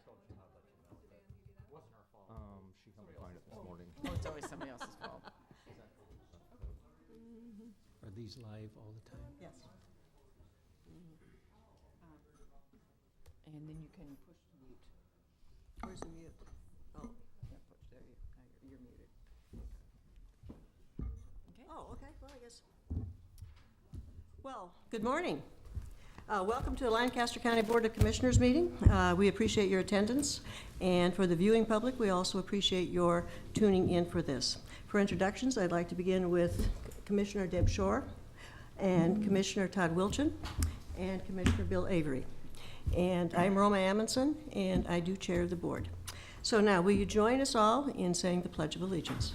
She helped me find it this morning. Oh, it's always somebody else's fault. Are these live all the time? Yes. And then you can push to mute. Where's the mute? Oh, Yeah, push there. You're muted. Okay. oh, okay, well, I guess. Well, good morning. Welcome to the Lancaster County Board of Commissioners meeting. We appreciate your attendance, and for the viewing public, we also appreciate your tuning in for this. For introductions, I'd like to begin with Commissioner Deb Shore, and Commissioner Todd Wilchin, and Commissioner Bill Avery. And I'm Roma Amundson, and I do chair the board. So now, will you join us all in saying the Pledge of Allegiance?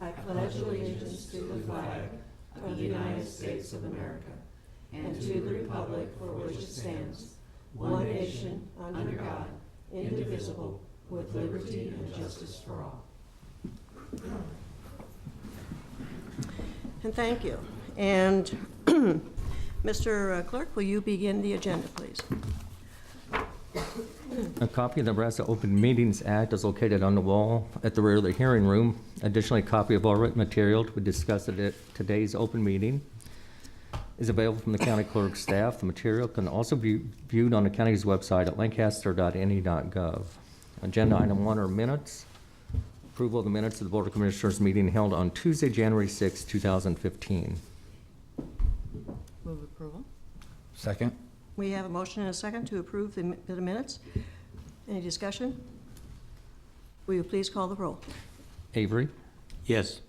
I pledge allegiance to the flag of the United States of America and to the republic for which it stands, one nation, under God, indivisible, with liberty and justice for all. And thank you. And Mr. Clerk, will you begin the agenda, please? A copy of the Nebraska Open Meetings Act is located on the wall at the rear of the hearing room. Additionally, a copy of all written material we discussed at today's open meeting is available from the county clerk's staff. The material can also be viewed on the county's website at lancaster.ne.gov. Agenda item 1 are minutes. Approval of the minutes of the Board of Commissioners meeting held on Tuesday, January 6, 2015. Move approval. Second? We have a motion and a second to approve the minutes. Any discussion? Will you please call the roll? Avery, Yes.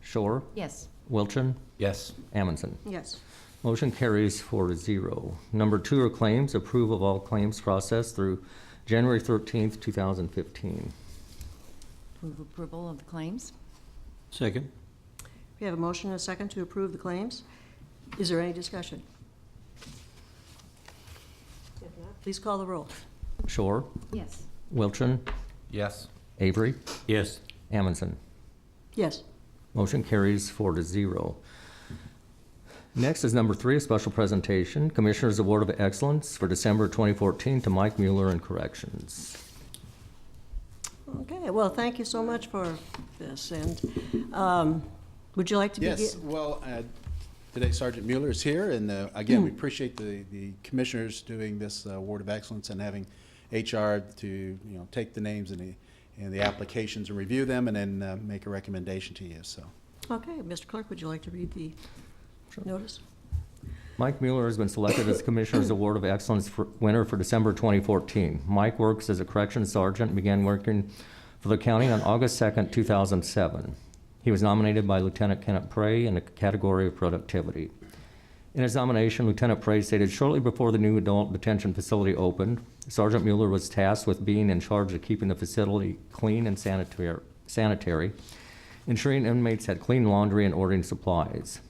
Shore, Yes. Wilchin, Yes. Amundson. Yes. Motion carries 4-0. Number 2 are claims. Approval of all claims processed through January 13th, 2015. Move approval of the claims. Second? We have a motion and a second to approve the claims. Is there any discussion? If not, please call the roll. Shore, Yes. Wilchin, Yes. Avery, Yes. Amundson. Yes. Motion carries 4-0. Next is number 3, a special presentation, Commissioners Award of Excellence for December 2014 to Mike Mueller in Corrections. Okay, well, thank you so much for this. And would you like to begin? Yes, well, today Sergeant Mueller is here, and again, we appreciate the commissioners doing this award of excellence and having HR to take the names and the applications and review them, and then make a recommendation to you. So, Okay, Mr. Clerk, would you like to read the notice? Mike Mueller has been selected as Commissioner's Award of Excellence winner for December 2014. Mike works as a corrections sergeant and began working for the county on August 2nd, 2007. He was nominated by Lieutenant Kenneth Prey in the category of productivity. In his nomination, Lieutenant Prey stated, shortly before the new adult detention facility opened, Sergeant Mueller was tasked with being in charge of keeping the facility clean and sanitary, ensuring inmates had clean laundry and ordering supplies.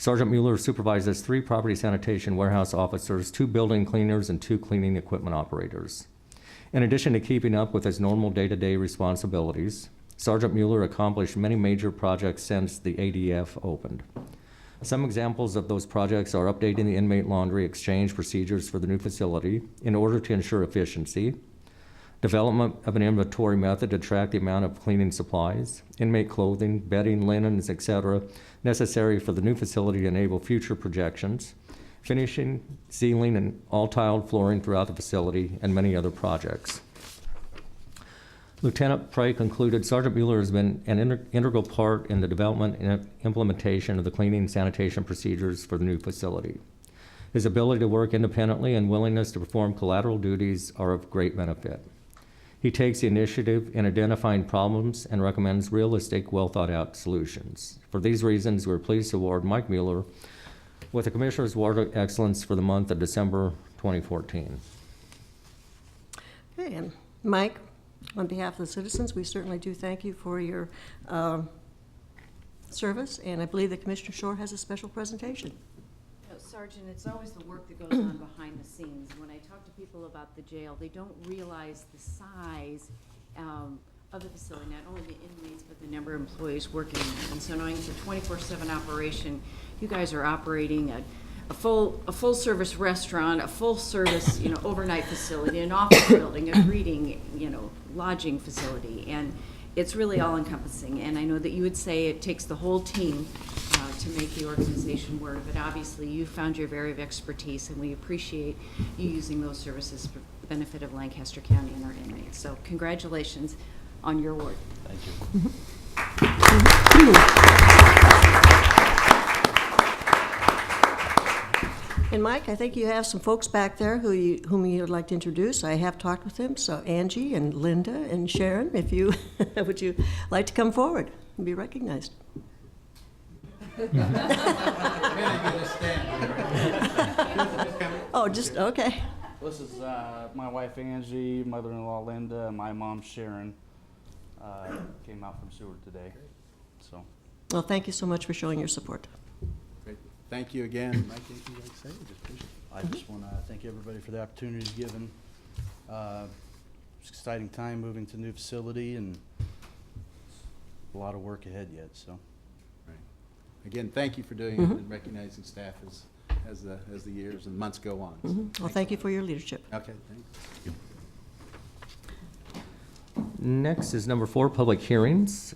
Sergeant Mueller supervises 3 property sanitation warehouse officers, 2 building cleaners, and 2 cleaning equipment operators. In addition to keeping up with his normal day-to-day responsibilities, Sergeant Mueller accomplished many major projects since the ADF opened. Some examples of those projects are updating the inmate laundry exchange procedures for the new facility in order to ensure efficiency, development of an inventory method to track the amount of cleaning supplies, inmate clothing, bedding, linens, etc., necessary for the new facility to enable future projections, finishing, ceiling, and all-tiled flooring throughout the facility, and many other projects. Lieutenant Prey concluded, Sergeant Mueller has been an integral part in the development and implementation of the cleaning and sanitation procedures for the new facility. His ability to work independently and willingness to perform collateral duties are of great benefit. He takes the initiative in identifying problems and recommends realistic, well-thought-out solutions. For these reasons, we're pleased to award Mike Mueller with the Commissioner's Award of Excellence for the month of December 2014. Okay, and Mike, on behalf of the citizens, we certainly do thank you for your service, and I believe that Commissioner Shore has a special presentation. Sergeant, it's always the work that goes on behind the scenes. When I talk to people about the jail, they don't realize the size of the facility, not only the inmates, but the number of employees working in it. And so knowing it's a 24/7 operation, you guys are operating a full-service restaurant, a full-service, overnight facility, an office building, a greeting, lodging facility, and it's really all-encompassing. And I know that you would say it takes the whole team to make the organization work, but obviously you found your area of expertise, and we appreciate you using those services for the benefit of Lancaster County and our inmates. So congratulations on your award. Thank you. And Mike, I think you have some folks back there whom you would like to introduce. I have talked with them, so Angie and Linda and Sharon, if you, would you like to come forward and be recognized? Oh, just, okay. This is my wife Angie, mother-in-law Linda, and my mom Sharon. Came out from Seward today. So. Well, thank you so much for showing your support. Great. Thank you again. Mike, anything you'd like to say? Just appreciate it. I just want to thank everybody for the opportunity given. It's an exciting time moving to a new facility, and a lot of work ahead yet. So. Right. Again, thank you for doing it and recognizing staff as the years and months go on. So Well, thank you for your leadership. Okay, thanks. Next is number 4, public hearings.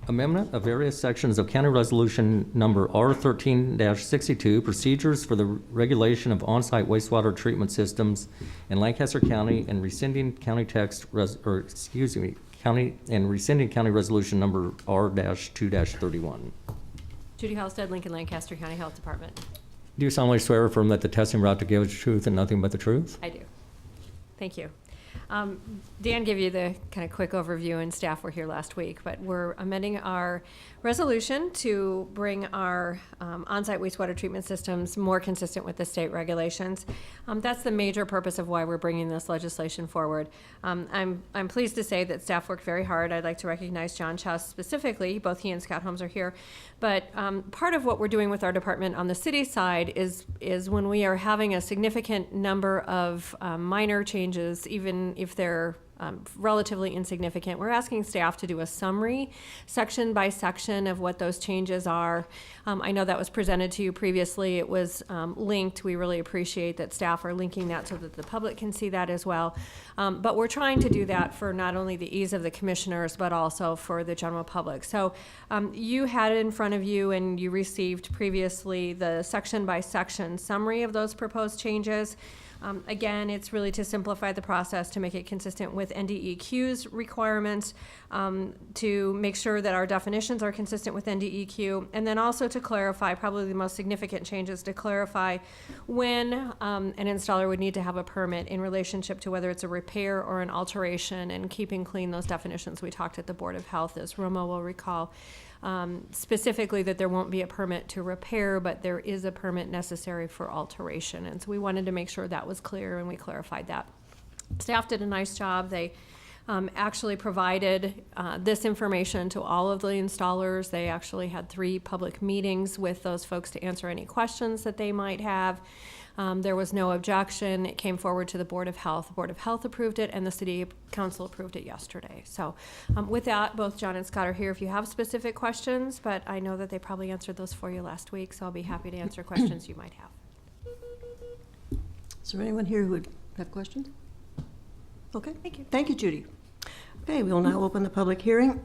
Amendment of various sections of County Resolution Number R13-62, procedures for the regulation of on-site wastewater treatment systems in Lancaster County, and rescinding county County Resolution Number R-2-31. Judy Halstead, Lincoln, Lancaster County Health Department. Do you solemnly swear or affirm that the testimony we're about to give is the truth and nothing but the truth? I do. Thank you. Dan gave you the kind of quick overview, and staff were here last week, but we're amending our resolution to bring our on-site wastewater treatment systems more consistent with the state regulations. That's the major purpose of why we're bringing this legislation forward. I'm pleased to say that staff worked very hard. I'd like to recognize John Chess specifically. Both he and Scott Holmes are here. But part of what we're doing with our department on the city side is when we are having a significant number of minor changes, even if they're relatively insignificant, we're asking staff to do a summary section by section of what those changes are. I know that was presented to you previously. It was linked. We really appreciate that staff are linking that so that the public can see that as well. But we're trying to do that for not only the ease of the commissioners, but also for the general public. So you had it in front of you, and you received previously the section by section summary of those proposed changes. Again, it's really to simplify the process, to make it consistent with NDEQ's requirements, to make sure that our definitions are consistent with NDEQ, and then also to clarify, probably the most significant changes, to clarify when an installer would need to have a permit in relationship to whether it's a repair or an alteration, and keeping clean those definitions we talked at the Board of Health, as Romo will recall. Specifically that there won't be a permit to repair, but there is a permit necessary for alteration. And so we wanted to make sure that was clear, and we clarified that. Staff did a nice job. They actually provided this information to all of the installers. They actually had 3 public meetings with those folks to answer any questions that they might have. There was no objection. It came forward to the Board of Health. The Board of Health approved it, and the City Council approved it yesterday. So with that, both John and Scott are here if you have specific questions, but I know that they probably answered those for you last week, so I'll be happy to answer questions you might have. Is there anyone here who would have questions? Okay. Thank you. Thank you, Judy. Okay, we will now open the public hearing.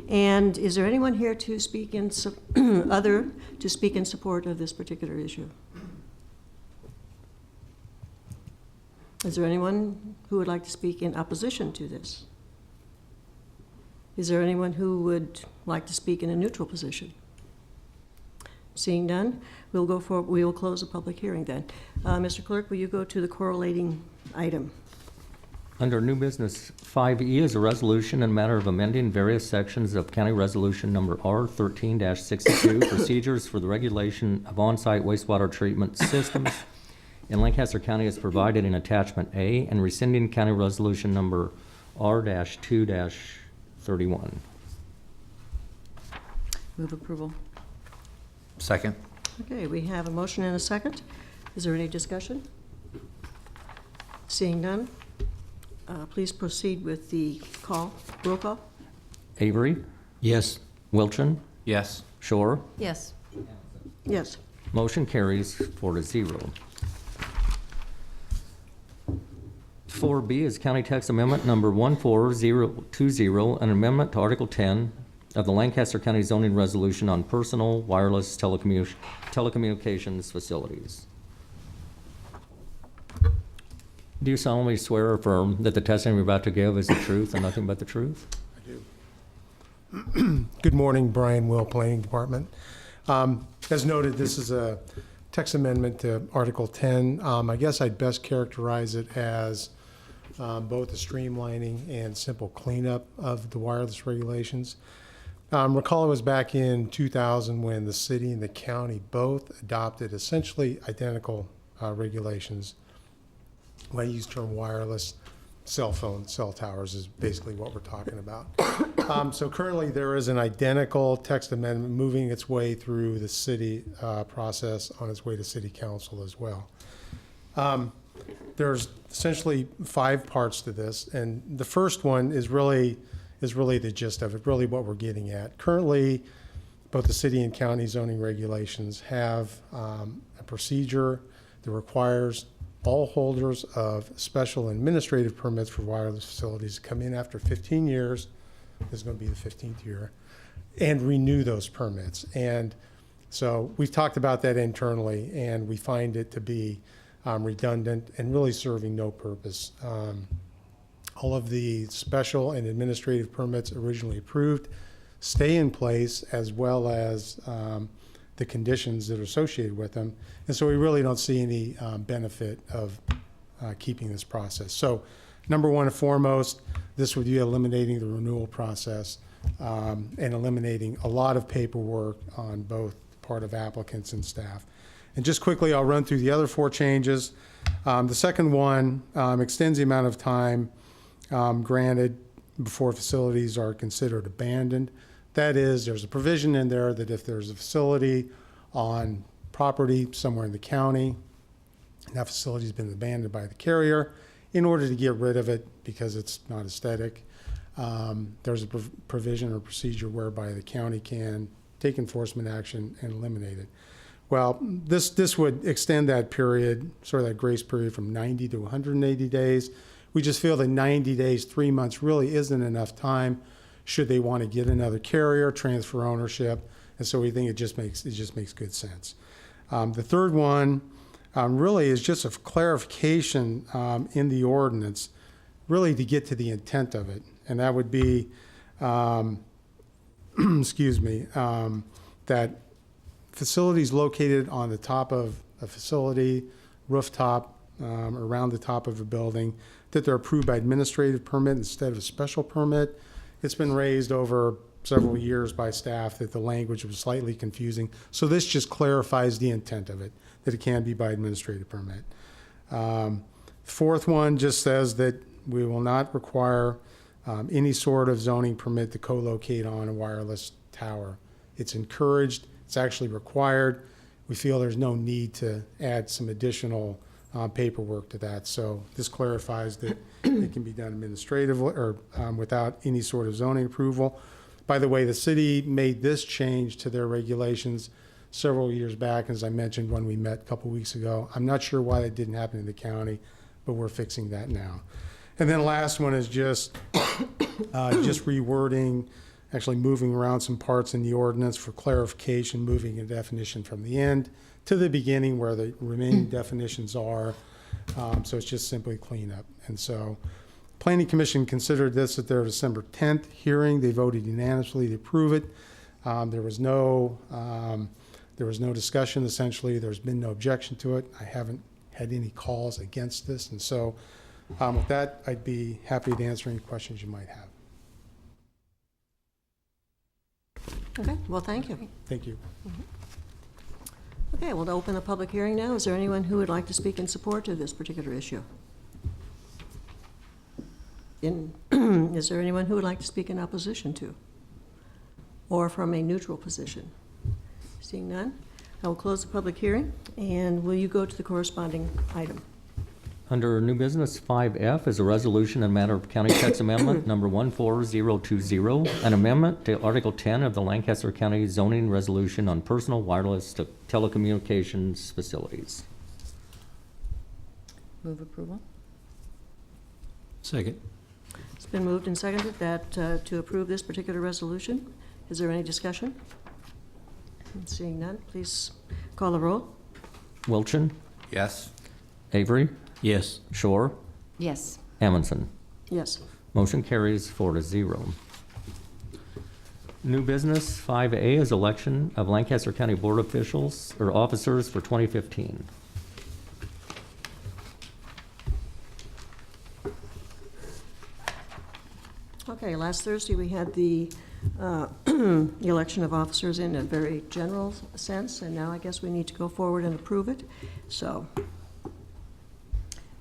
And is there anyone here to speak in support of this particular issue? Is there anyone who would like to speak in opposition to this? Is there anyone who would like to speak in a neutral position? Seeing none, we will close the public hearing then. Mr. Clerk, will you go to the correlating item? Under new business, 5E is a resolution in matter of amending various sections of County Resolution Number R13-62, procedures for the regulation of on-site wastewater treatment systems in Lancaster County as provided in Attachment A, and rescinding County Resolution Number R-2-31. Move approval. Second. Okay, we have a motion and a second. Is there any discussion? Seeing none, please proceed with the call. Roll call? Avery, Yes. Wilchin, Yes. Shore, Yes. Yes. Motion carries 4-0. 4B is County Text Amendment Number 14020, an amendment to Article 10 of the Lancaster County Zoning Resolution on Personal Wireless Telecommunications Facilities. Do you solemnly swear or affirm that the testimony you're about to give is the truth and nothing but the truth? I do. Good morning, Brian Will, Planning Department. As noted, this is a text amendment to Article 10. I guess I'd best characterize it as both a streamlining and simple cleanup of the wireless regulations. Recall it was back in 2000 when the city and the county both adopted essentially identical regulations. When I use the term wireless, cell towers is basically what we're talking about. So currently there is an identical text amendment moving its way through the city process on its way to city council as well. There's essentially 5 parts to this, and the first one is really the gist of it, really what we're getting at. Currently, both the city and county zoning regulations have a procedure that requires all holders of special administrative permits for wireless facilities to come in after 15 years, this is going to be the 15th year, and renew those permits. And so we've talked about that internally, and we find it to be redundant and really serving no purpose. All of the special and administrative permits originally approved stay in place, as well as the conditions that are associated with them. And so we really don't see any benefit of keeping this process. So number one and foremost, this would be eliminating the renewal process and eliminating a lot of paperwork on both the part of applicants and staff. And just quickly, I'll run through the other 4 changes. The second one extends the amount of time granted before facilities are considered abandoned. That is, there's a provision in there that if there's a facility on property somewhere in the county, and that facility's been abandoned by the carrier, in order to get rid of it because it's not aesthetic, there's a provision or procedure whereby the county can take enforcement action and eliminate it. Well, this would extend that period, sort of that grace period, from 90 to 180 days. We just feel that 90 days, 3 months really isn't enough time should they want to get another carrier, transfer ownership, and so we think it just makes good sense. The third one really is just a clarification in the ordinance, really to get to the intent of it, and that would be, excuse me, that facilities located on the top of a facility, rooftop, around the top of a building, that they're approved by administrative permit instead of a special permit. It's been raised over several years by staff that the language was slightly confusing. So this just clarifies the intent of it, that it can be by administrative permit. Fourth one just says that we will not require any sort of zoning permit to co-locate on a wireless tower. It's encouraged, it's actually required. We feel there's no need to add some additional paperwork to that. So this clarifies that it can be done administratively or without any sort of zoning approval. By the way, the city made this change to their regulations several years back, as I mentioned when we met a couple weeks ago. I'm not sure why that didn't happen in the county, but we're fixing that now. And then the last one is just rewording, actually moving around some parts in the ordinance for clarification, moving a definition from the end to the beginning where the remaining definitions are. So it's just simply cleanup. And so Planning Commission considered this at their December 10th hearing. They voted unanimously to approve it. There was no discussion, essentially. There's been no objection to it. I haven't had any calls against this. And so with that, I'd be happy to answer any questions you might have. Okay, well, thank you. Thank you. Okay, we'll open the public hearing now. Is there anyone who would like to speak in support of this particular issue? Is there anyone who would like to speak in opposition to? Or from a neutral position? Seeing none, I will close the public hearing, and will you go to the corresponding item? Under new business 5F is a resolution in matter of county text amendment number 14020, an amendment to Article 10 of the Lancaster County zoning resolution on personal wireless telecommunications facilities. Move approval? Second. It's been moved and seconded that to approve this particular resolution. Is there any discussion? Seeing none, please call the roll. Wilchin, Yes. Avery, Yes. Shore, Yes. Amundson. Yes. Motion carries 4-0. New business 5A is election of Lancaster County Board officials or officers for 2015. Okay, last Thursday, we had the election of officers in a very general sense, and now I guess we need to go forward and approve it. So,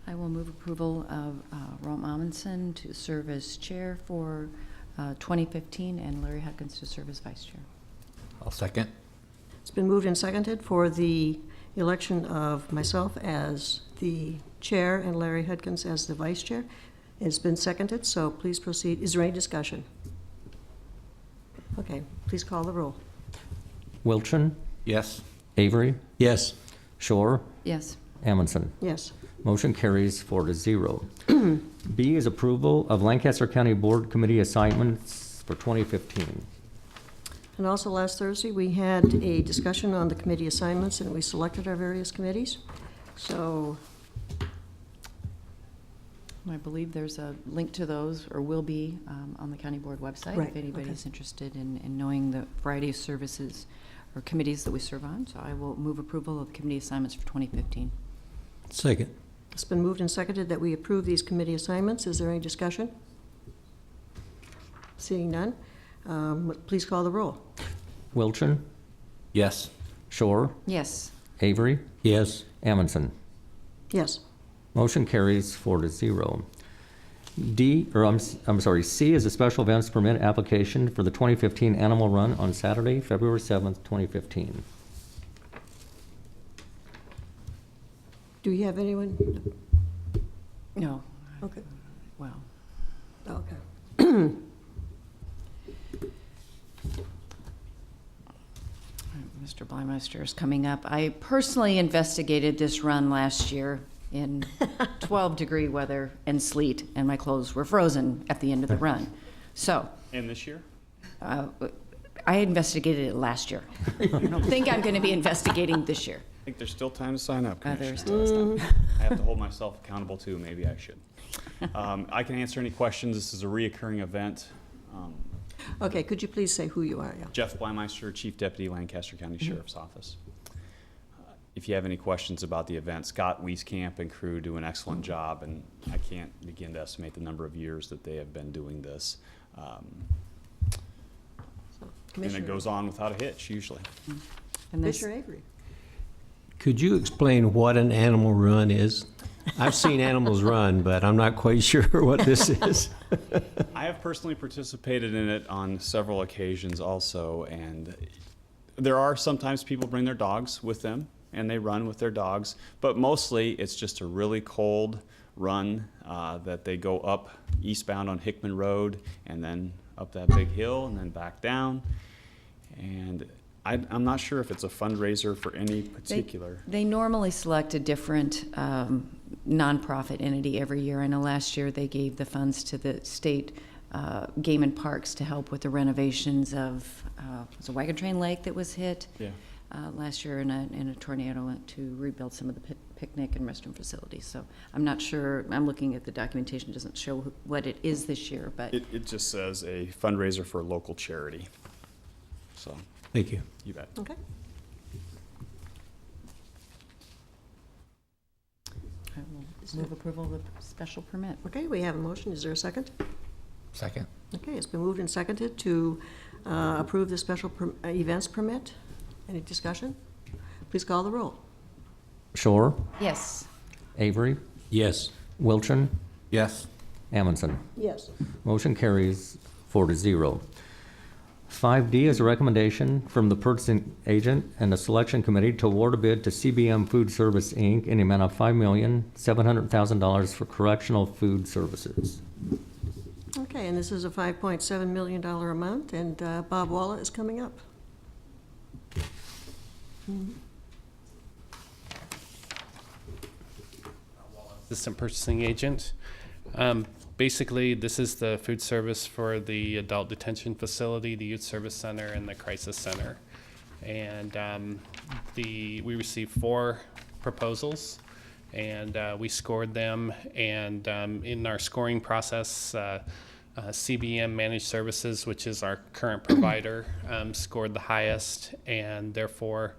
I will move approval of Ron Amundson to serve as chair for 2015 and Larry Hudkins to serve as vice chair. I'll second. it's been moved and seconded for the election of myself as the chair and Larry Hudkins as the vice chair. It's been seconded, so please proceed. Is there any discussion? Okay, please call the roll. Wilchin, Yes. Avery, Yes. Shore, Yes. Amundson. Yes. Motion carries 4-0. B is approval of Lancaster County Board Committee assignments for 2015. And also last Thursday, we had a discussion on the committee assignments, and we selected our various committees. So, I believe there's a link to those, or will be, on the county board website. Right, If anybody's okay. interested in knowing the variety of services or committees that we serve on. So I will move approval of committee assignments for 2015. Second. it's been moved and seconded that we approve these committee assignments. Is there any discussion? Seeing none, please call the roll. Wilchin, Yes. Shore, Yes. Avery, Yes. Amundson. Yes. Motion carries 4-0. C is a special events permit application for the 2015 Animal Run on Saturday, February 7th, 2015. Do you have anyone? No. Okay. Well, Okay. Mr. Blymeister is coming up. I personally investigated this run last year in 12-degree weather and sleet, and my clothes were frozen at the end of the run. So, And this year? I investigated it last year. I don't think I'm going to be investigating this year. I think there's still time to sign up, There's Commissioner. still time. I have to hold myself accountable too, maybe I should. I can answer any questions. This is a reoccurring event. Okay, could you please say who you are? Yeah. Jeff Blymeister, Chief Deputy, Lancaster County Sheriff's Office. If you have any questions about the event, Scott Wieskamp and crew do an excellent job, and I can't begin to estimate the number of years that they have been doing this. And Commissioner- it goes on without a hitch, usually. And this, Commissioner Avery. Could you explain what an animal run is? I've seen animals run, but I'm not quite sure what this is. I have personally participated in it on several occasions also, and there are sometimes people bring their dogs with them and they run with their dogs, but mostly it's just a really cold run that they go up eastbound on Hickman Road and then up that big hill and then back down. And I'm not sure if it's a fundraiser for any particular. they normally select a different nonprofit entity every year. I know last year they gave the funds to the state game and parks to help with the renovations of it was a wagon train lake that was hit Yeah. last year in a tornado to rebuild some of the picnic and restroom facilities. So I'm not sure. I'm looking at the documentation. It doesn't show what it is this year, but It just says a fundraiser for a local charity. So, Thank you. you bet. Okay. I will move approval of the special permit. Okay, we have a motion. Is there a second? Second. Okay, it's been moved and seconded to approve the special events permit. Any discussion? Please call the roll. Shore, Yes. Avery, Yes. Wilchin, Yes. Amundson. Yes. Motion carries 4-0. 5D is a recommendation from the purchasing agent and the selection committee to award a bid to CBM Food Service, Inc. in the amount of $5,700,000 for correctional food services. Okay, and this is a $5.7 million amount, and Bob Walla is coming up. Assistant purchasing agent. Basically, this is the food service for the adult detention facility, the youth service center, and the crisis center. And we received 4 proposals, and we scored them. And in our scoring process, CBM Managed Services, which is our current provider, scored the highest, and therefore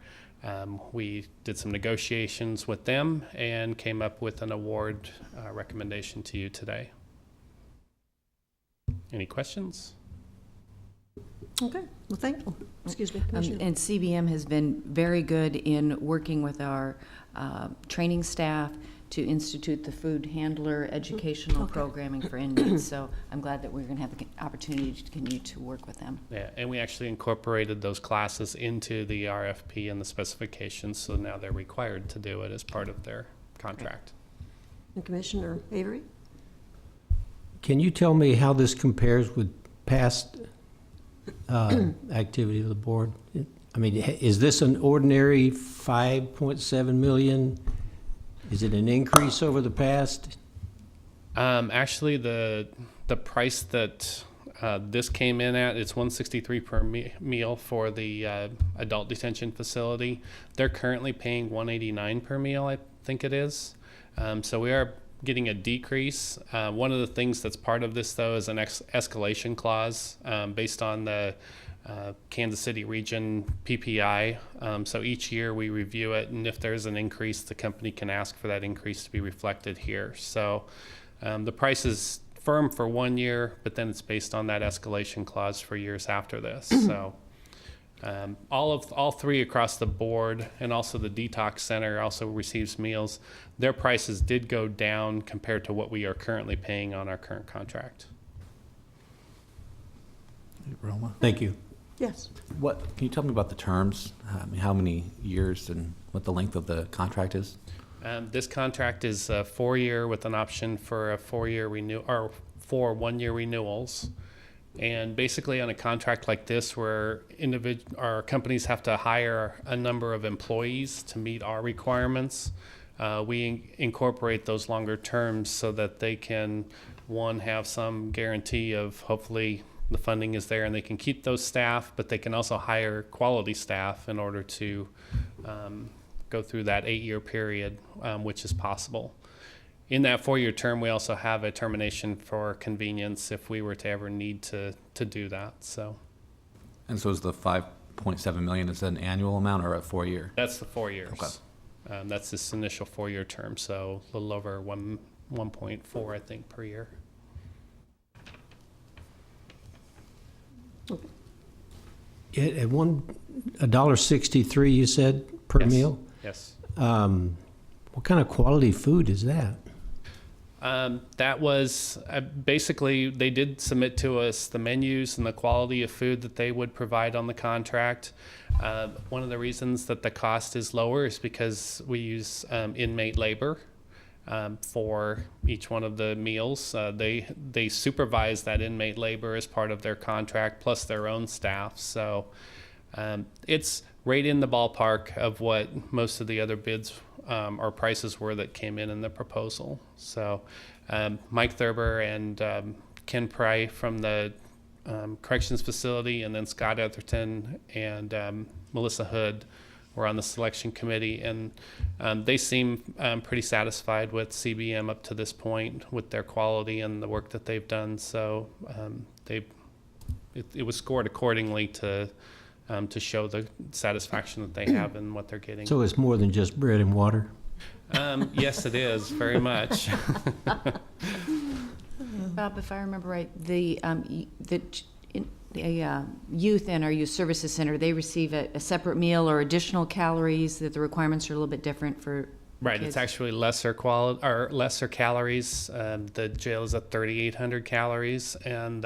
we did some negotiations with them and came up with an award recommendation to you today. Any questions? Okay, well, thank you. Excuse me, Commissioner. And CBM has been very good in working with our training staff to institute the food handler educational programming for inmates. So I'm glad that we're going to have the opportunity to continue to work with them. Yeah, and we actually incorporated those classes into the RFP and the specifications, so now they're required to do it as part of their contract. And Commissioner Avery? Can you tell me how this compares with past activity of the board? I mean, is this an ordinary 5.7 million? Is it an increase over the past? Actually, the price that this came in at, it's $163 per meal for the adult detention facility. They're currently paying $189 per meal, I think it is. So we are getting a decrease. One of the things that's part of this, though, is an escalation clause based on the Kansas City region PPI. So each year we review it, and if there's an increase, the company can ask for that increase to be reflected here. So the price is firm for 1 year, but then it's based on that escalation clause for years after this. So all 3 across the board, and also the detox center also receives meals. Their prices did go down compared to what we are currently paying on our current contract. Roma? Thank you. Yes. What, can you tell me about the terms? How many years and what the length of the contract is? This contract is a 4-year with an option for a 4-year renew or 4 1-year renewals. And basically, on a contract like this, where our companies have to hire a number of employees to meet our requirements, we incorporate those longer terms so that they can, one, have some guarantee of hopefully the funding is there and they can keep those staff, but they can also hire quality staff in order to go through that 8-year period, which is possible. In that 4-year term, we also have a termination for convenience if we were to ever need to do that. So, And so is the 5.7 million, is that an annual amount or a 4-year? that's the 4 years. Okay. That's this initial 4-year term, so a little over 1.4, I think, per year. At $1.63, you said, per Yes. meal? Yes. What kind of quality food is that? That was basically, they did submit to us the menus and the quality of food that they would provide on the contract. One of the reasons that the cost is lower is because we use inmate labor for each one of the meals. They supervise that inmate labor as part of their contract, plus their own staff. So it's right in the ballpark of what most of the other bids or prices were that came in the proposal. So Mike Thurber and Ken Pry from the corrections facility, and then Scott Etherton and Melissa Hood were on the selection committee, and they seem pretty satisfied with CBM up to this point with their quality and the work that they've done. So it was scored accordingly to show the satisfaction that they have in what they're getting. So it's more than just bread and water? Yes, it is, very much. Bob, if I remember right, the youth and our youth services center, they receive a separate meal or additional calories, that the requirements are a little bit different for Right, kids. it's actually lesser quality or lesser calories. The jail is at 3,800 calories, and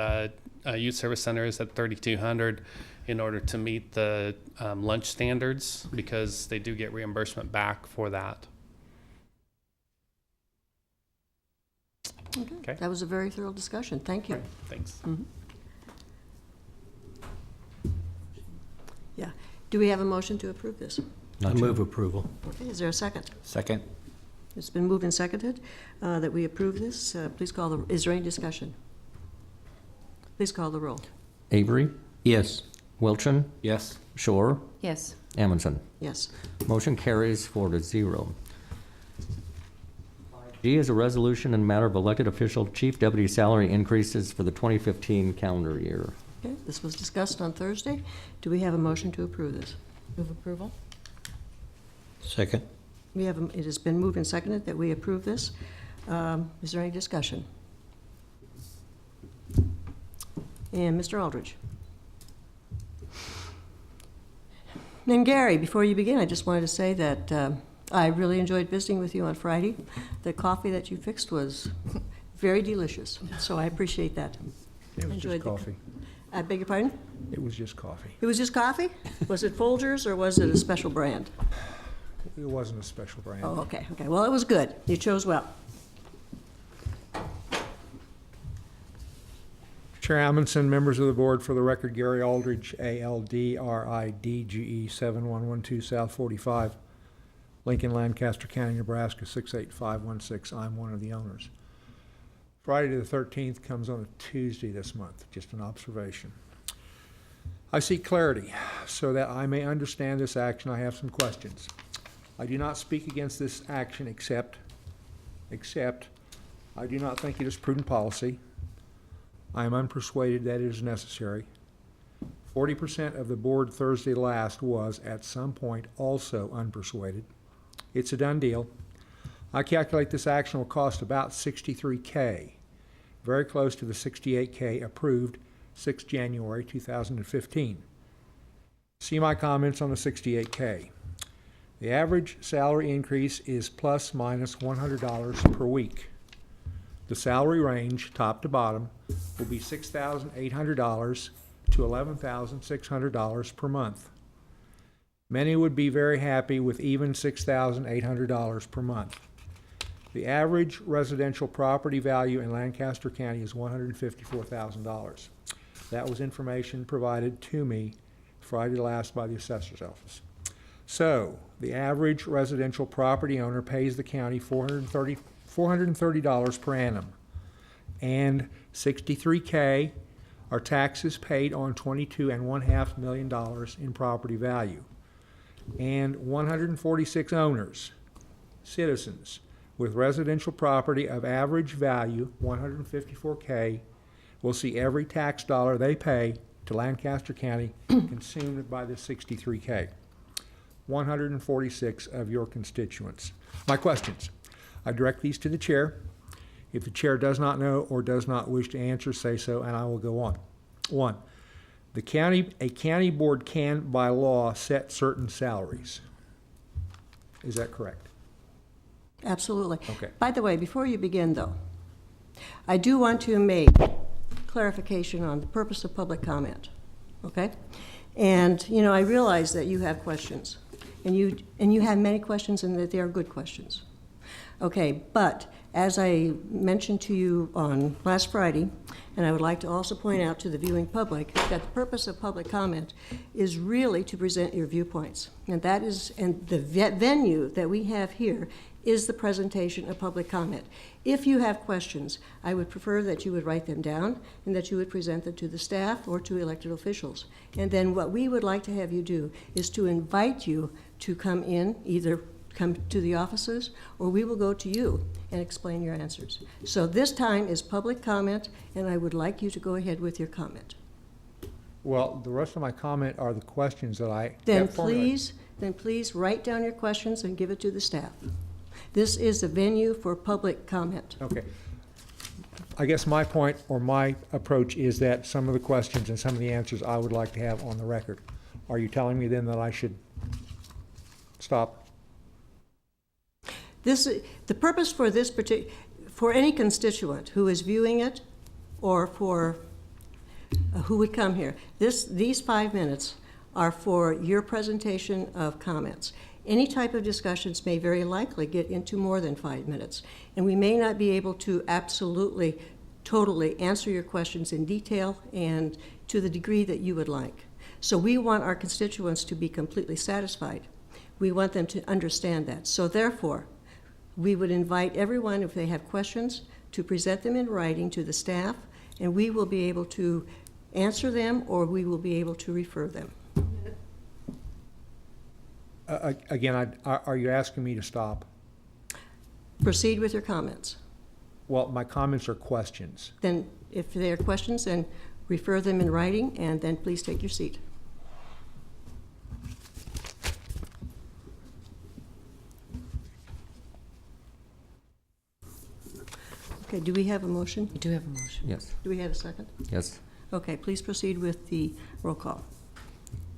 youth service center is at 3,200 in order to meet the lunch standards, because they do get reimbursement back for that. Okay. That was a very thorough discussion. Thank you. Thanks. Yeah. Do we have a motion to approve this? I move approval. Okay, is there a second? Second? It's been moved and seconded that we approve this. Please call the, is there any discussion? Please call the roll. Avery, Yes. Wilchin, Yes. Shore, Yes. Amundson. Yes. Motion carries 4-0. G is a resolution in matter of elected official chief deputy salary increases for the 2015 calendar year. Okay, this was discussed on Thursday. Do we have a motion to approve this? Move approval? Second. We have, it has been moved and seconded that we approve this. Is there any discussion? And Mr. Aldridge. And Gary, before you begin, I just wanted to say that I really enjoyed visiting with you on Friday. The coffee that you fixed was very delicious, so I appreciate that. It was Enjoyed just the- coffee. I beg your pardon? It was just coffee. It was just coffee? Was it Folgers or was it a special brand? It wasn't a special brand. Oh, okay, okay. Well, it was good. You chose well. Chair Amundson, members of the board, for the record, Gary Aldridge, ALDRIDGE, 7112 South 45, Lincoln, Lancaster County, Nebraska, 68516. I'm one of the owners. Friday the 13th comes on a Tuesday this month, just an observation. I seek clarity. So that I may understand this action, I have some questions. I do not speak against this action except I do not think it is prudent policy. I am unpersuaded that it is necessary. 40% of the board Thursday last was, at some point, also unpersuaded. It's a done deal. I calculate this action will cost about $63K, very close to the $68K approved 6 January 2015. See my comments on the $68K. The average salary increase is plus minus $100 per week. The salary range, top to bottom, will be $6,800 to $11,600 per month. Many would be very happy with even $6,800 per month. The average residential property value in Lancaster County is $154,000. That was information provided to me Friday last by the assessor's office. So, the average residential property owner pays the county $430 per annum, and $63K are taxes paid on $22.5 million in property value, and 146 owners, citizens, with residential property of average value $154K will see every tax dollar they pay to Lancaster County consumed by the $63K. 146 of your constituents. My questions. I direct these to the chair. If the chair does not know or does not wish to answer, say so, and I will go on. 1, a county board can, by law, set certain salaries. Is that correct? Absolutely. Okay. By the way, before you begin, though, I do want to make clarification on the purpose of public comment, okay? And, you know, I realize that you have questions, and you have many questions, and that they are good questions. Okay, but as I mentioned to you on last Friday, and I would like to also point out to the viewing public, that the purpose of public comment is really to present your viewpoints. And that is, and the venue that we have here is the presentation of public comment. If you have questions, I would prefer that you would write them down and that you would present them to the staff or to elected officials. And then what we would like to have you do is to invite you to come in, either come to the offices, or we will go to you and explain your answers. So this time is public comment, and I would like you to go ahead with your comment. Well, the rest of my comment are the questions that I Then have formulated. please write down your questions and give it to the staff. This is a venue for public comment. Okay. I guess my point or my approach is that some of the questions and some of the answers I would like to have on the record. Are you telling me then that I should stop? The purpose for this for any constituent who is viewing it, or for who would come here. These 5 minutes are for your presentation of comments. Any type of discussions may very likely get into more than 5 minutes, and we may not be able to absolutely, totally answer your questions in detail and to the degree that you would like. So we want our constituents to be completely satisfied. We want them to understand that. So therefore, we would invite everyone, if they have questions, to present them in writing to the staff, and we will be able to answer them, or we will be able to refer them. Again, are you asking me to stop? Proceed with your comments. Well, my comments are questions. Then, if there are questions, then refer them in writing, and then please take your seat. Okay, do we have a motion? We do have a motion. Yes. Do we have a second? Yes. Okay, please proceed with the roll call.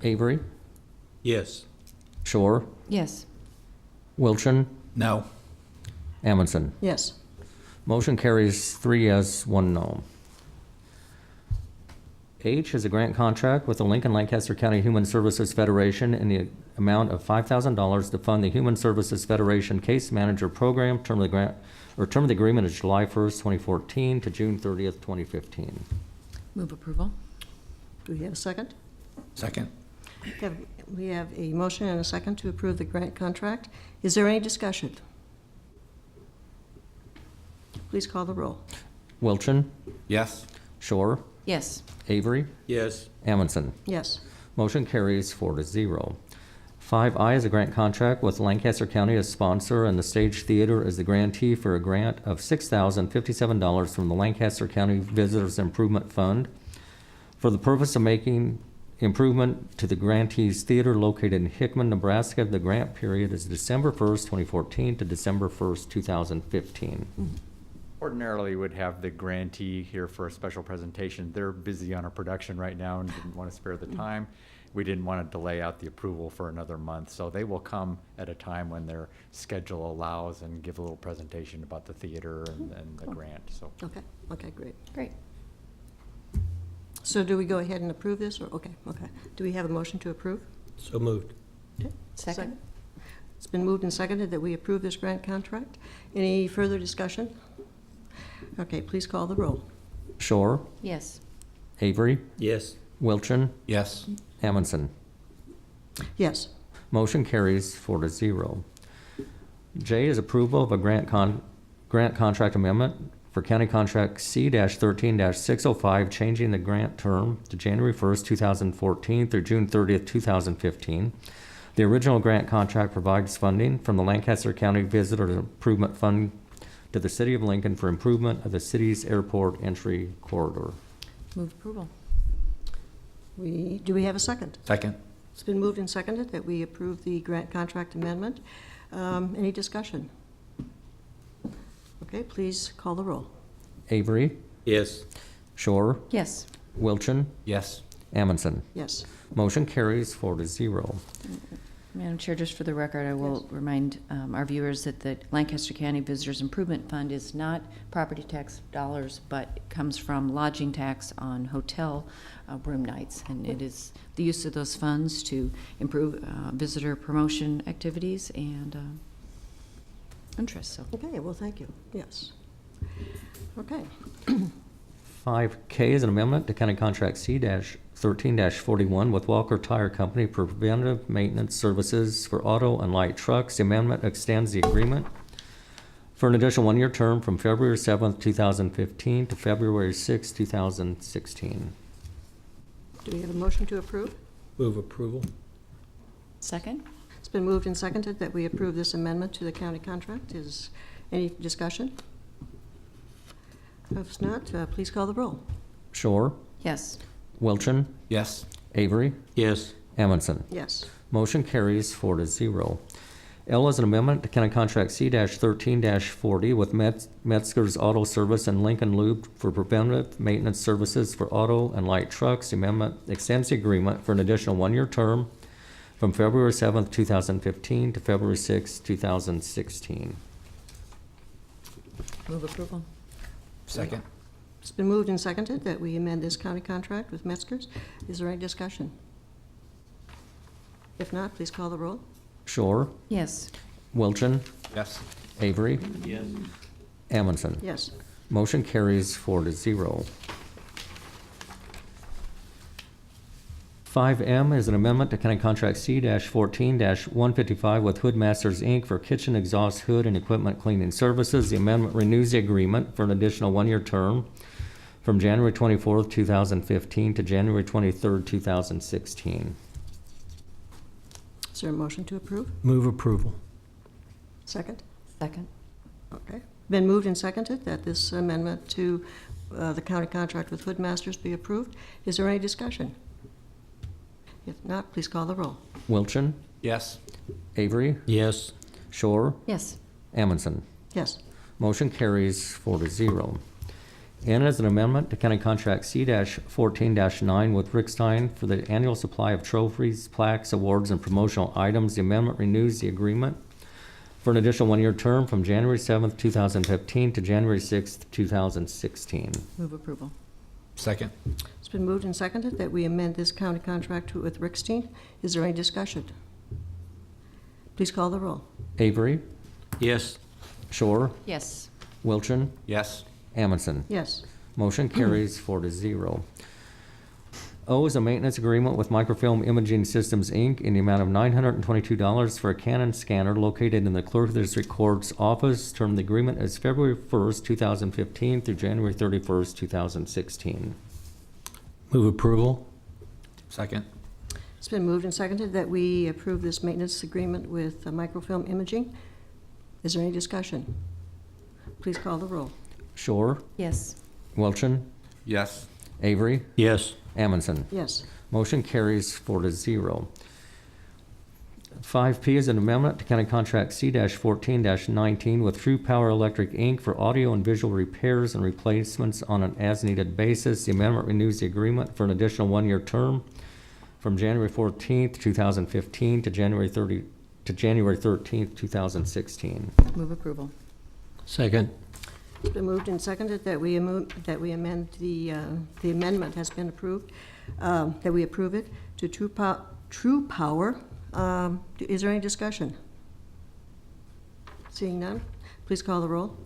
Avery, Yes. Shore, Yes. Wilchin, No. Amundson. Yes. Motion carries 3 yes, 1 no. H is a grant contract with the Lincoln Lancaster County Human Services Federation in the amount of $5,000 to fund the Human Services Federation Case Manager Program. Term of the agreement is July 1st, 2014 to June 30th, 2015. Move approval. Do we have a second? Second. We have a motion and a second to approve the grant contract. Is there any discussion? Please call the roll. Wilchin, Yes. Shore, Yes. Avery, Yes. Amundson. Yes. Motion carries 4-0. 5I is a grant contract with Lancaster County as sponsor and the Stage Theater as the grantee for a grant of $6,057 from the Lancaster County Visitors Improvement Fund for the purpose of making improvement to the grantee's theater located in Hickman, Nebraska. The grant period is December 1st, 2014 to December 1st, 2015. Ordinarily, would have the grantee here for a special presentation. They're busy on a production right now and didn't want to spare the time. We didn't want to delay out the approval for another month, so they will come at a time when their schedule allows and give a little presentation about the theater and the grant, so. Okay, great. Great. So do we go ahead and approve this, or, okay. Do we have a motion to approve? So moved. Okay. Second. It's been moved and seconded that we approve this grant contract. Any further discussion? Okay, please call the roll. Shore, Yes. Avery, Yes. Wilchin, Yes. Amundson. Yes. Motion carries 4-0. J is approval of a grant contract amendment for County Contract C-13-605, changing the grant term to January 1st, 2014 through June 30th, 2015. The original grant contract provides funding from the Lancaster County Visitor Improvement Fund to the City of Lincoln for improvement of the city's airport entry corridor. Move approval. Do we have a second? Second. It's been moved and seconded that we approve the grant contract amendment. Any discussion? Okay, please call the roll. Avery, Yes. Shore, Yes. Wilchin, Yes. Amundson. Yes. Motion carries 4-0. Madam Chair, just for the record, I will remind our viewers that the Lancaster County Visitors Improvement Fund is not property tax dollars, but it comes from lodging tax on hotel room nights. And it is the use of those funds to improve visitor promotion activities and interest. So. Okay, well, thank you. Yes. Okay. 5K is an amendment to County Contract C-13-41 with Walker Tire Company for preventive maintenance services for auto and light trucks. The amendment extends the agreement for an additional 1-year term from February 7th, 2015 to February 6th, 2016. Do we have a motion to approve? Move approval. Second? It's been moved and seconded that we approve this amendment to the county contract. Is any discussion? If not, please call the roll. Shore, Yes. Wilchin, Yes. Avery, Yes. Amundson. Yes. Motion carries 4-0. L is an amendment to County Contract C-13-40 with Metzger's Auto Service and Lincoln Lube for preventive maintenance services for auto and light trucks. The amendment extends the agreement for an additional 1-year term from February 7th, 2015 to February 6th, 2016. Move approval. Second. It's been moved and seconded that we amend this county contract with Metzger's. Is there any discussion? If not, please call the roll. Shore, Yes. Wilchin, Yes. Avery, Yes. Amundson. Yes. Motion carries 4-0. 5M is an amendment to County Contract C-14-155 with Hoodmasters, Inc. for kitchen exhaust hood and equipment cleaning services. The amendment renews the agreement for an additional one-year term from January 24th, 2015 to January 23rd, 2016. Is there a motion to approve? Move approval. Second? Second. Okay. Been moved and seconded that this amendment to the county contract with Hoodmasters be approved. Is there any discussion? If not, please call the roll. Wilchin, Yes. Avery, Yes. Shore, Yes. Amundson. Yes. Motion carries 4-0. And as an amendment to County Contract C-14-9 with Rickstein for the annual supply of trophies, plaques, awards, and promotional items, the amendment renews the agreement for an additional one-year term from January 7th, 2015 to January 6th, 2016. Move approval. Second. It's been moved and seconded that we amend this county contract with Rickstein. Is there any discussion? Please call the roll. Avery, Yes. Shore, Yes. Wilchin, Yes. Amundson. Yes. Motion carries 4-0. O is a maintenance agreement with Microfilm Imaging Systems, Inc. in the amount of $922 for a Canon scanner located in the Clerk of the District Court's office. Term of the agreement is February 1st, 2015 through January 31st, 2016. Move approval. Second. It's been moved and seconded that we approve this maintenance agreement with Microfilm Imaging. Is there any discussion? Please call the roll. Shore, Yes. Wilchin, Yes. Avery, Yes. Amundson. Yes. Motion carries 4-0. 5P is an amendment to County Contract C-14-19 with True Power Electric, Inc. for audio and visual repairs and replacements on an as-needed basis. The amendment renews the agreement for an additional one-year term from January 14th, 2015 to January 13th, 2016. Move approval. Second. It's been moved and seconded that we amend the amendment has been approved, that we approve it to True Power. Is there any discussion? Seeing none, please call the roll.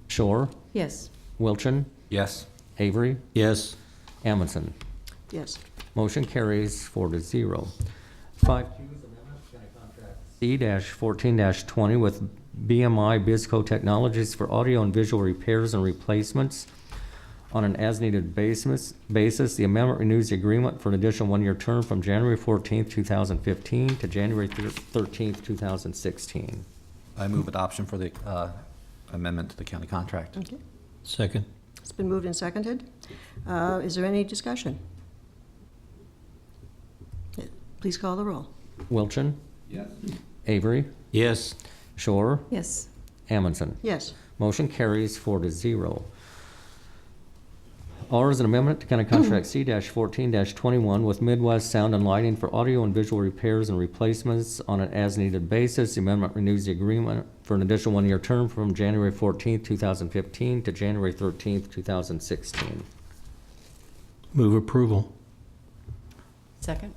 Shore, Yes. Wilchin, Yes. Avery, Yes. Amundson. Yes. Motion carries 4-0. 5Q is amendment to County Contract C-14-20 with BMI Bizco Technologies for audio and visual repairs and replacements on an as-needed basis. The amendment renews the agreement for an additional one-year term from January 14th, 2015 to January 13th, 2016. I move adoption for the amendment to the county contract. Okay. Second. It's been moved and seconded. Is there any discussion? Please call the roll. Wilchin, Yes. Avery, Yes. Shore, Yes. Amundson. Yes. Motion carries 4-0. R is an amendment to County Contract C-14-21 with Midwest Sound and Lighting for audio and visual repairs and replacements on an as-needed basis. The amendment renews the agreement for an additional one-year term from January 14th, 2015 to January 13th, 2016. Move approval. Second.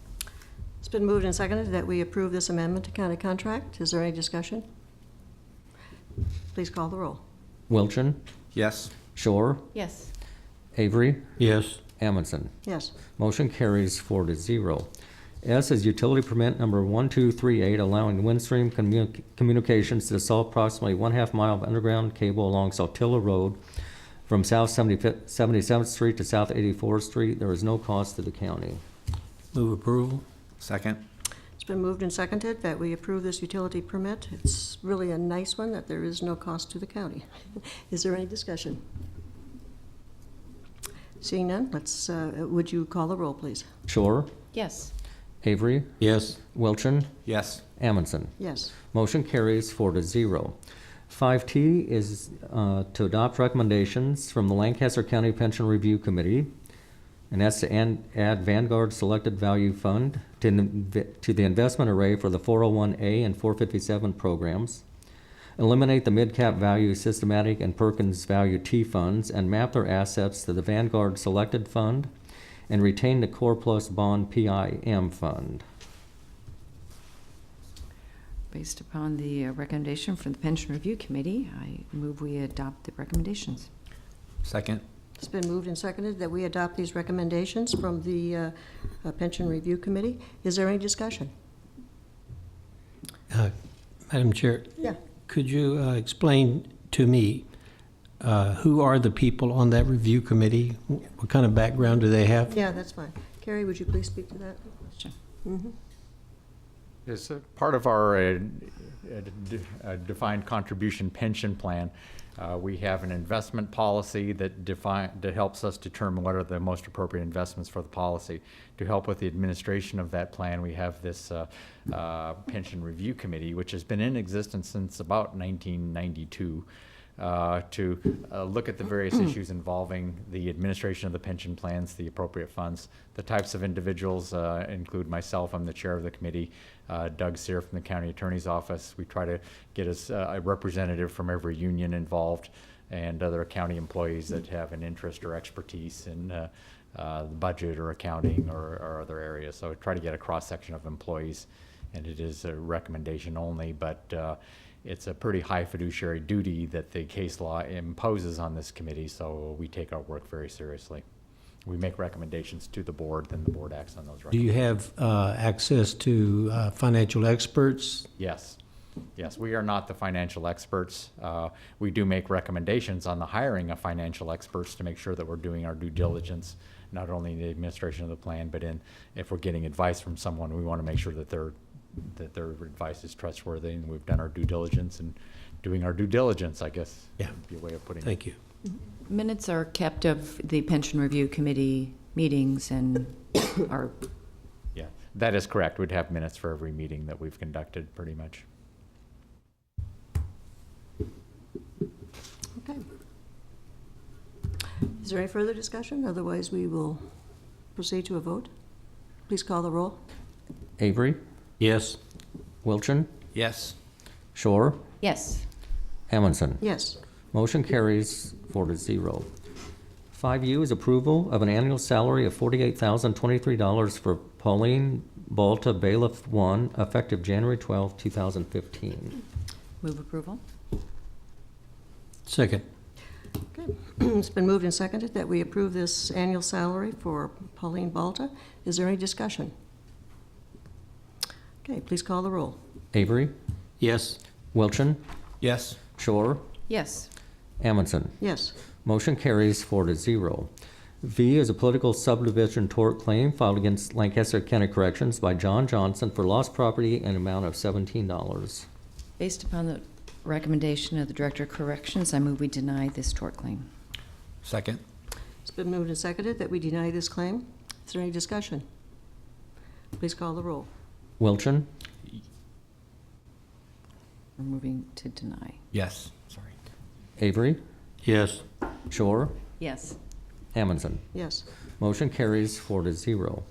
It's been moved and seconded that we approve this amendment to county contract. Is there any discussion? Please call the roll. Wilchin, Yes. Shore, Yes. Avery, Yes. Amundson. Yes. Motion carries 4-0. S is utility permit number 1238, allowing Windstream Communications to install approximately 1/2 mile of underground cable along Saltillo Road from South 77th Street to South 84th Street. There is no cost to the county. Move approval. Second. It's been moved and seconded that we approve this utility permit. It's really a nice one that there is no cost to the county. Is there any discussion? Seeing none, would you call the roll, please? Shore, Yes. Avery, Yes. Wilchin, Yes. Amundson. Yes. Motion carries 4-0. 5T is to adopt recommendations from the Lancaster County Pension Review Committee, and that's to add Vanguard Selected Value Fund to the investment array for the 401A and 457 programs, eliminate the mid-cap value systematic and Perkins value T funds, and map their assets to the Vanguard Selected Fund, and retain the Core Plus Bond PIM Fund. Based upon the recommendation from the Pension Review Committee, I move we adopt the recommendations. Second? It's been moved and seconded that we adopt these recommendations from the Pension Review Committee. Is there any discussion? Madam Chair, Yeah. could you explain to me who are the people on that review committee? What kind of background do they have? Yeah, that's fine. Carrie, would you please speak to that? Sure. Mhm. As a part of our defined contribution pension plan, we have an investment policy that helps us determine what are the most appropriate investments for the policy. To help with the administration of that plan, we have this pension review committee, which has been in existence since about 1992. To look at the various issues involving the administration of the pension plans, the appropriate funds. The types of individuals include myself, I'm the chair of the committee, Doug Sear from the county attorney's office. We try to get us a representative from every union involved and other county employees that have an interest or expertise in the budget or accounting or other areas. So we try to get a cross-section of employees, and it is a recommendation only, but it's a pretty high fiduciary duty that the case law imposes on this committee, so we take our work very seriously. We make recommendations to the board, then the board acts on those Do you recommendations. have access to financial experts? Yes. Yes, we are not the financial experts. We do make recommendations on the hiring of financial experts to make sure that we're doing our due diligence, not only in the administration of the plan, but if we're getting advice from someone, we want to make sure that their advice is trustworthy, and we've done our due diligence and doing our due diligence, I guess. Yeah. Would be a way of putting it. Thank you. Minutes are kept of the Pension Review Committee meetings and are, Yeah, that is correct. We'd have minutes for every meeting that we've conducted, pretty much. Okay. Is there any further discussion? Otherwise, we will proceed to a vote. Please call the roll. Avery, Yes. Wilchin, Yes. Shore, yes. Amundson. Yes. Motion carries 4-0. 5U is approval of an annual salary of $48,023 for Pauline Balta, Bailiff 1, effective January 12, 2015. Move approval. Second. Okay. It's been moved and seconded that we approve this annual salary for Pauline Balta. Is there any discussion? Okay, please call the roll. Avery, Yes. Wilchin, Yes. Shore, Yes. Amundson. Yes. Motion carries 4-0. V is a political subdivision tort claim filed against Lancaster County Corrections by John Johnson for lost property in an amount of $17. Based upon the recommendation of the Director of Corrections, I move we deny this tort claim. Second? It's been moved and seconded that we deny this claim. Is there any discussion? Please call the roll. Wilchin, We're moving to deny. Yes. Sorry. Avery, Yes. Shore, Yes. Amundson. Yes. Motion carries 4-0.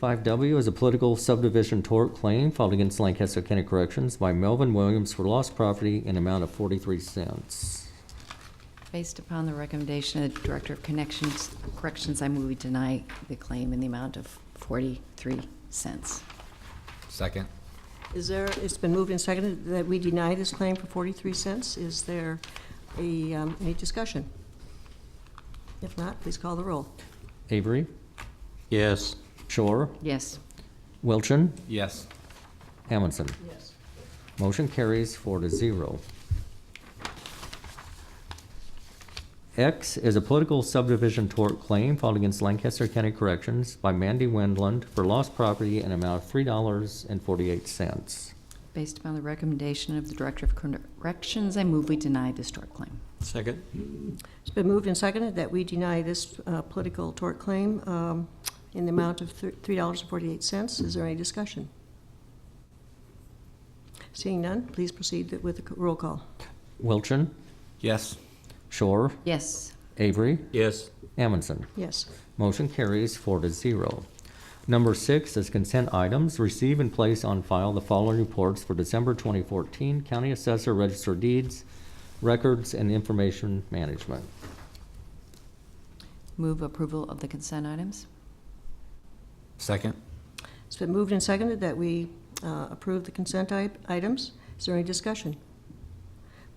5W is a political subdivision tort claim filed against Lancaster County Corrections by Melvin Williams for lost property in an amount of 43 cents. Based upon the recommendation of the Director of Corrections, I move we deny the claim in the amount of 43 cents. Second? It's been moved and seconded that we deny this claim for 43 cents. Is there any discussion? If not, please call the roll. Avery, Yes. Shore, Yes. Wilchin, Yes. Amundson. Yes. Motion carries 4-0. X is a political subdivision tort claim filed against Lancaster County Corrections by Mandy Wendland for lost property in an amount of $3.48. Based upon the recommendation of the Director of Corrections, I move we deny this tort claim. Second. It's been moved and seconded that we deny this political tort claim in the amount of $3.48. Is there any discussion? Seeing none, please proceed with the roll call. Wilchin, Yes. Shore, Yes. Avery, Yes. Amundson. Yes. Motion carries 4-0. Number 6 is consent items. Receive and place on file the following reports for December 2014, County Assessor, Register of Deeds, Records, and Information Management. Move approval of the consent items. Second? It's been moved and seconded that we approve the consent items. Is there any discussion?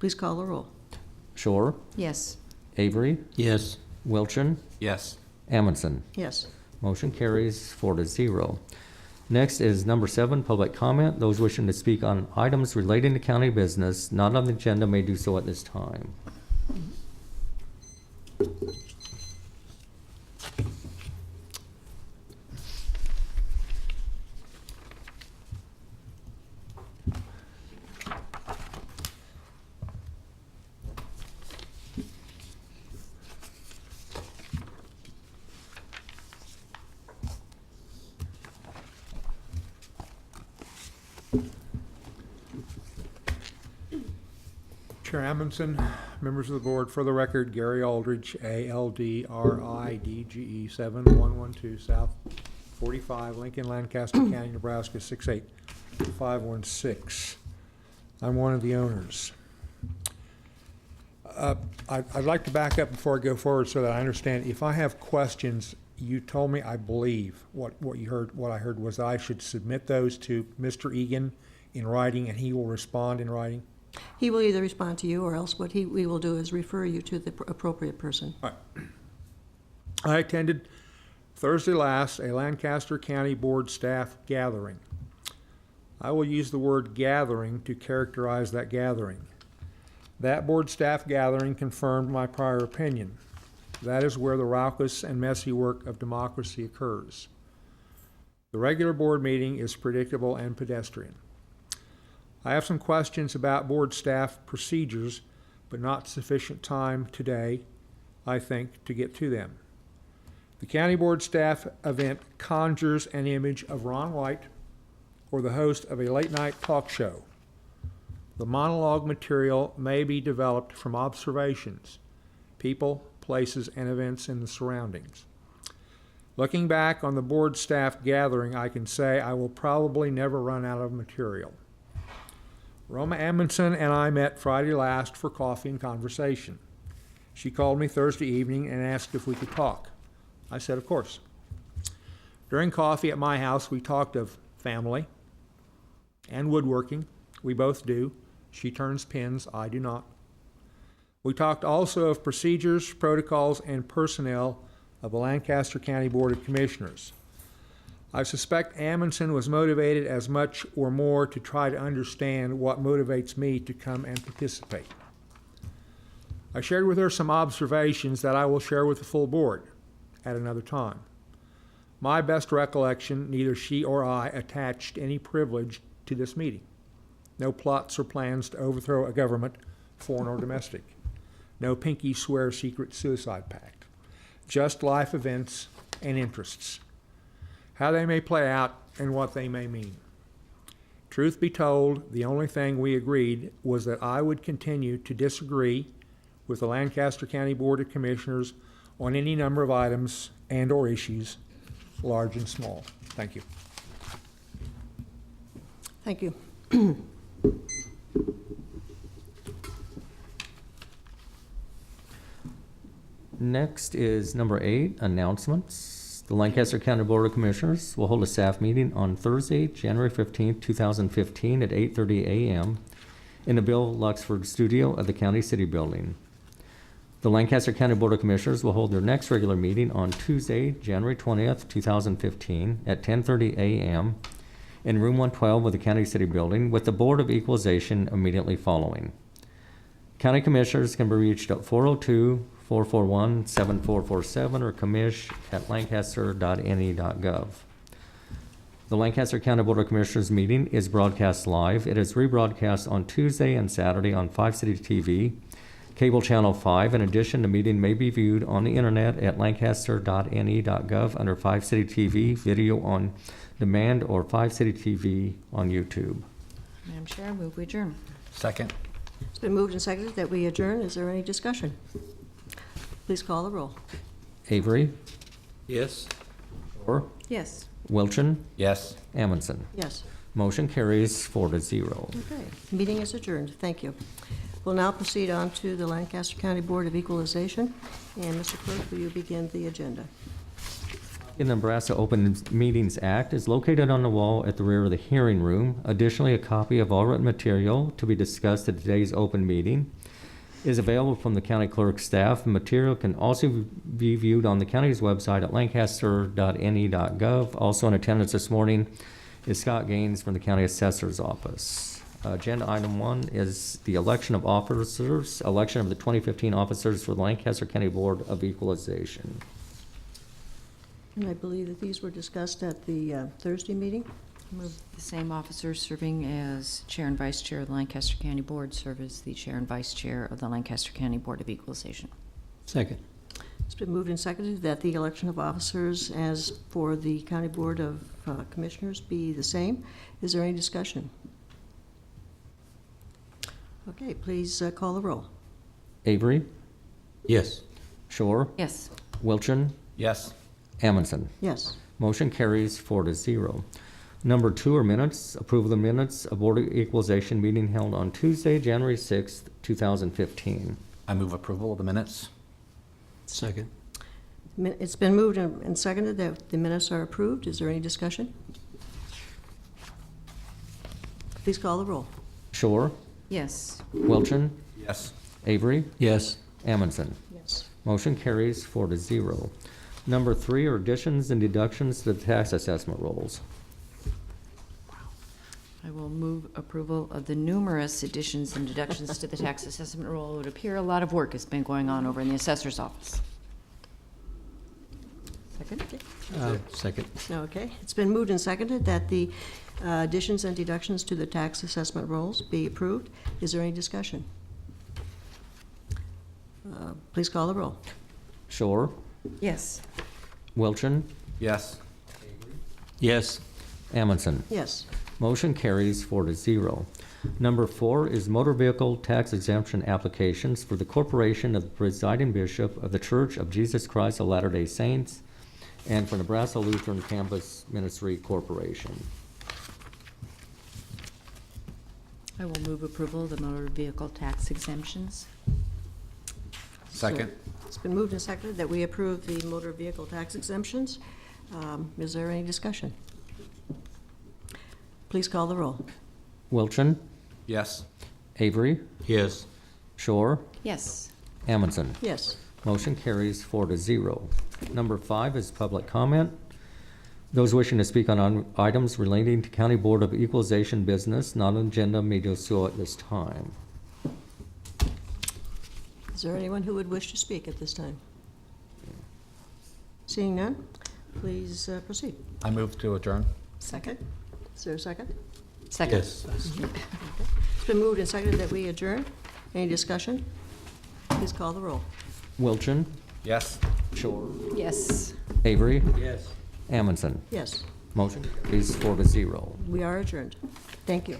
Please call the roll. Shore, Yes. Avery, Yes. Wilchin, Yes. Amundson. Yes. Motion carries 4-0. Next is number 7, public comment. Those wishing to speak on items relating to county business not on the agenda may do so at this time. Chair Amundson, members of the board, for the record, Gary Aldridge, ALDRIDGE, 7112 South 45, Lincoln, Lancaster County, Nebraska, 68516. I'm one of the owners. I'd like to back up before I go forward so that I understand. If I have questions, you told me, I believe, what I heard was that I should submit those to Mr. Egan in writing, and he will respond in writing? He will either respond to you, or else what we will do is refer you to the appropriate person. All right. I attended Thursday last a Lancaster County Board staff gathering. I will use the word gathering to characterize that gathering. That board staff gathering confirmed my prior opinion. That is where the raucous and messy work of democracy occurs. The regular board meeting is predictable and pedestrian. I have some questions about board staff procedures, but not sufficient time today, I think, to get to them. The county board staff event conjures an image of Ron White or the host of a late-night talk show. The monologue material may be developed from observations, people, places, and events in the surroundings. Looking back on the board staff gathering, I can say I will probably never run out of material. Roma Amundson and I met Friday last for coffee and conversation. She called me Thursday evening and asked if we could talk. I said, of course. During coffee at my house, we talked of family and woodworking. We both do. She turns pins, I do not. We talked also of procedures, protocols, and personnel of the Lancaster County Board of Commissioners. I suspect Amundson was motivated as much or more to try to understand what motivates me to come and participate. I shared with her some observations that I will share with the full board at another time. My best recollection, neither she or I attached any privilege to this meeting. No plots or plans to overthrow a government, foreign or domestic. No pinky swear secret suicide pact. Just life events and interests. How they may play out and what they may mean. Truth be told, the only thing we agreed was that I would continue to disagree with the Lancaster County Board of Commissioners on any number of items and or issues, large and small. Thank you. Thank you. Next is number 8, announcements. The Lancaster County Board of Commissioners will hold a staff meeting on Thursday, January 15th, 2015 at 8:30 a.m. in the Bill Luxford Studio of the County City Building. The Lancaster County Board of Commissioners will hold their next regular meeting on Tuesday, January 20th, 2015 at 10:30 a.m. in Room 112 of the County City Building, with the Board of Equalization immediately following. County Commissioners can be reached at 402-441-7447 or commish@lancaster.ne.gov. The Lancaster County Board of Commissioners meeting is broadcast live. It is rebroadcast on Tuesday and Saturday on 5 City TV, Cable Channel 5. In addition, the meeting may be viewed on the internet at lancaster.ne.gov under 5 City TV, video on demand, or 5 City TV on YouTube. Madam Chair, I move we adjourn. Second? It's been moved and seconded that we adjourn. Is there any discussion? Please call the roll. Avery, Yes. Shore, Yes. Wilchin, Yes. Amundson. Yes. Motion carries 4-0. Okay, meeting is adjourned. Thank you. We'll now proceed on to the Lancaster County Board of Equalization. And Mr. Clerk, will you begin the agenda? The Nebraska Open Meetings Act is located on the wall at the rear of the hearing room. Additionally, a copy of all written material to be discussed at today's open meeting is available from the county clerk's staff. Material can also be viewed on the county's website at lancaster.ne.gov. Also in attendance this morning is Scott Gaines from the county assessor's office. Agenda item 1 is the election of officers, election of the 2015 officers for the Lancaster County Board of Equalization. And I believe that these were discussed at the Thursday meeting. Move the same officers serving as Chair and Vice Chair of the Lancaster County Board serve as the Chair and Vice Chair of the Lancaster County Board of Equalization. Second. It's been moved and seconded that the election of officers as for the County Board of Commissioners be the same. Is there any discussion? Okay, please call the roll. Avery, Yes. Shore, Yes. Wilchin, Yes. Amundson. Yes. Motion carries 4-0. Number 2 are minutes. Approve of the minutes of Board of Equalization meeting held on Tuesday, January 6th, 2015. I move approval of the minutes. Second. It's been moved and seconded that the minutes are approved. Is there any discussion? Please call the roll. Shore, Yes. Wilchin, Yes. Avery, Yes. Amundson. Yes. Motion carries 4-0. Number 3 are additions and deductions to the tax assessment rolls. I will move approval of the numerous additions and deductions to the tax assessment roll. It would appear a lot of work has been going on over in the assessor's office. Second? Second. Okay. It's been moved and seconded that the additions and deductions to the tax assessment rolls be approved. Is there any discussion? Please call the roll. Shore, Yes. Wilchin, Yes. Yes. Amundson. Yes. Motion carries 4-0. Number 4 is motor vehicle tax exemption applications for the corporation of the presiding bishop of the Church of Jesus Christ of Latter-day Saints and for Nebraska Lutheran Campus Ministry Corporation. I will move approval of the motor vehicle tax exemptions. Second. So it's been moved and seconded that we approve the motor vehicle tax exemptions. Is there any discussion? Please call the roll. Wilchin, Yes. Avery, Yes. Shore, Yes. Amundson. Yes. Motion carries 4-0. Number 5 is public comment. Those wishing to speak on items relating to County Board of Equalization business, not on agenda, may do so at this time. Is there anyone who would wish to speak at this time? Seeing none, please proceed. I move to adjourn. Second. Is there a second? Second. Yes. It's been moved and seconded that we adjourn. Any discussion? Please call the roll. Wilchin, Yes. Shore, Yes. Avery, Yes. Amundson. Yes, Motion carries 4-0. we are adjourned. Thank you.